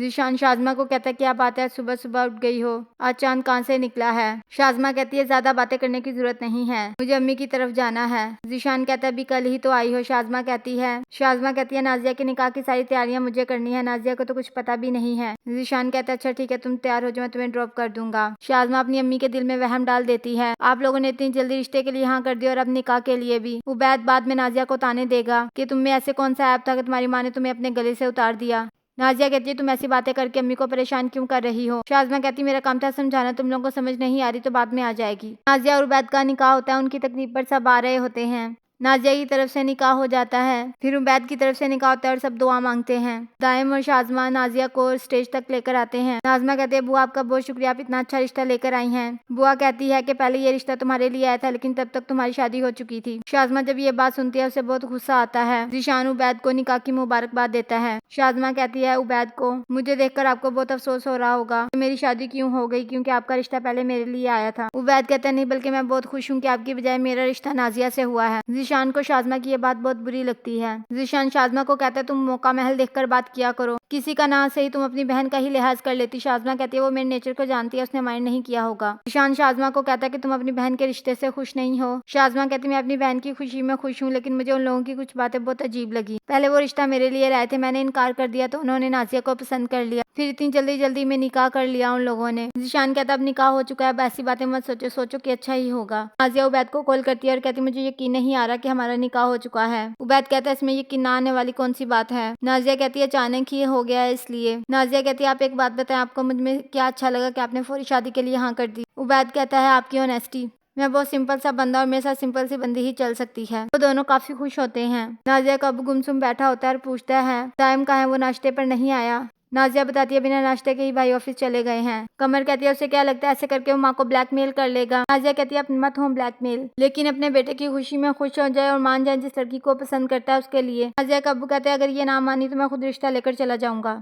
जीशान शाज़मा को कहता है क्या बात है, सुबह सुबह उठ गई हो, आज चांद कहाँ से निकला है। शाज़मा कहती है ज्यादा बातें करने की जरूरत नहीं है, मुझे अम्मी की तरफ जाना है। जीशान कहता है अभी कल ही तो आई हो। शाज़मा कहती है नाजिया के निकाह की सारी तैयारियां मुझे करनी है, नाजिया को तो कुछ पता भी नहीं है। जीशान कहता है अच्छा ठीक है, तुम तैयार हो जाओ, मैं तुम्हें ड्रॉप कर दूंगा। शाज़मा अपनी अम्मी के दिल में वहम डाल देती है, आप लोगों ने इतनी जल्दी रिश्ते के लिए हाँ कर दिया और अब निकाह के लिए भी। उबैद बाद में नाजिया को ताने देगा कि तुम में ऐसे कौन सा ऐप था कि तुम्हारी माँ ने तुम्हें अपने गले से उतार दिया। नाजिया कहती है तुम ऐसी बातें करके अम्मी को परेशान क्यों कर रही हो। शाज़मा कहती मेरा काम था समझाना, तुम लोगों को समझ नहीं आ रही तो बाद में आ जाएगी। नाजिया और उबैद का निकाह होता है, उनकी तकलीफ पर सब आ रहे होते हैं। नाजिया की तरफ से निकाह हो जाता है, फिर उबैद की तरफ से निकाह होता है और सब दुआ मांगते हैं। दाइम और शाज़मा नाजिया को स्टेज तक लेकर आते हैं। नाज़मा कहते हैं बुआ आपका बहुत शुक्रिया, आप इतना अच्छा रिश्ता लेकर आई हैं। बुआ कहती है कि पहले ये रिश्ता तुम्हारे लिए आया था लेकिन तब तक तुम्हारी शादी हो चुकी थी। शाज़मा जब ये बात सुनती है उसे बहुत गुस्सा आता है। जीशान उबैद को निकाह की मुबारकबाद देता है। शाज़मा कहती है उबैद को मुझे देखकर आपको बहुत अफसोस हो रहा होगा कि मेरी शादी क्यों हो गई, क्योंकि आपका रिश्ता पहले मेरे लिए आया था। उबैद कहता है नहीं, बल्कि मैं बहुत खुश हूँ कि आपकी बजाय मेरा रिश्ता नाजिया से हुआ है। जीशान को शाज़मा की ये बात बहुत बुरी लगती है। जीशान शाज़मा को कहता है तुम मौका महल देखकर बात किया करो, किसी का ना सही तुम अपनी बहन का ही लिहाज कर लेती। शाज़मा कहती है वो मेरे नेचर को जानती है, उसने माइंड नहीं किया होगा। जीशान शाज़मा को कहता है कि तुम अपनी बहन के रिश्ते से खुश नहीं हो। शाज़मा कहती मैं अपनी बहन की खुशी में खुश हूँ, लेकिन मुझे उन लोगों की कुछ बातें बहुत अजीब लगी। पहले वो रिश्ता मेरे लिए लाए थे, मैंने इनकार कर दिया तो उन्होंने नाजिया को पसंद कर लिया, फिर इतनी जल्दी जल्दी में निकाह कर लिया उन लोगों ने। जीशान कहता अब निकाह हो चुका है, अब ऐसी बातें मत सोचो, सोचो कि अच्छा ही होगा। नाजिया उबैद को कॉल करती है और कहती मुझे यकीन नहीं आ रहा कि हमारा निकाह हो चुका है। उबैद कहता है इसमें यकीन ना आने वाली कौन सी बात है। नाजिया कहती है अचानक ही हो गया है इसलिए। नाजिया कहती है आप एक बात बताएं, आपको मुझ में क्या अच्छा लगा कि आपने फौरी शादी के लिए हाँ कर दी। उबैद कहता है आपकी ऑनेस्टी, मैं बहुत सिंपल सा बंदा और मेरे साथ सिंपल सी बंदी ही चल सकती है। वो दोनों काफी खुश होते हैं। नाजिया का अबू गुमसुम बैठा होता है और पूछता है टाइम कहाँ है, वो नाश्ते पर नहीं आया। नाजिया बताती है बिना नाश्ते के ही भाई ऑफिस चले गए हैं। कमर कहती है उसे क्या लगता है ऐसे करके वो माँ को ब्लैकमेल कर लेगा। नाजिया कहती है आप मत हो ब्लैकमेल, लेकिन अपने बेटे की खुशी में खुश हो जाए और मान जाए जिस लड़की को पसंद करता है उसके लिए। नाजिया का अब्बू कहते हैं अगर ये ना मानी तो मैं खुद रिश्ता लेकर चला जाऊंगा।